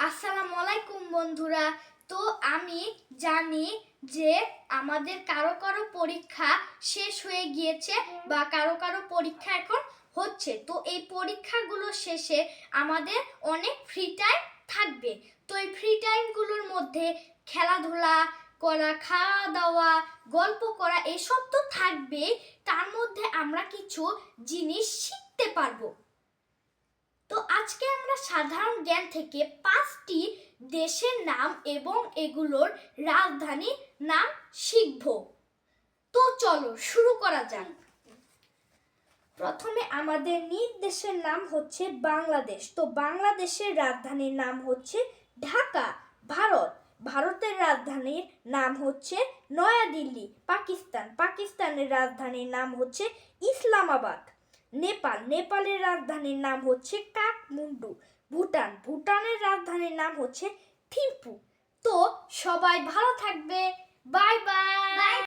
আসসালামু আলাইকুম বন্ধুরা। তো আমি জানি যে আমাদের কারো কারো পরীক্ষা শেষ হয়ে গিয়েছে বা কারো কারো পরীক্ষা এখন হচ্ছে। তো এই পরীক্ষাগুলো শেষে আমাদের অনেক ফ্রি টাইম থাকবে। তো এই ফ্রি টাইমগুলোর মধ্যে খেলাধুলা করা, খাওয়া দাওয়া, গল্প করা এসব তো থাকবেই। তার মধ্যে আমরা কিছু জিনিস শিখতে পারবো। তো আজকে আমরা সাধারণ জ্ঞান থেকে 5টি দেশের নাম এবং এগুলোর রাজধানীর নাম শিখব। তো চলো শুরু করা যাক। প্রথমে আমাদের নিজ দেশের নাম হচ্ছে বাংলাদেশ। তো বাংলাদেশের রাজধানীর নাম হচ্ছে ঢাকা। ভারত, ভারতের রাজধানীর নাম হচ্ছে নয়াদিল্লি। পাকিস্তান, পাকিস্তানের রাজধানীর নাম হচ্ছে ইসলামাবাদ। নেপাল, নেপালের রাজধানীর নাম হচ্ছে কাঠমান্ডু। ভুটান, ভুটানের রাজধানীর নাম হচ্ছে থিম্পু। তো সবাই ভালো থাকবে। Bye bye.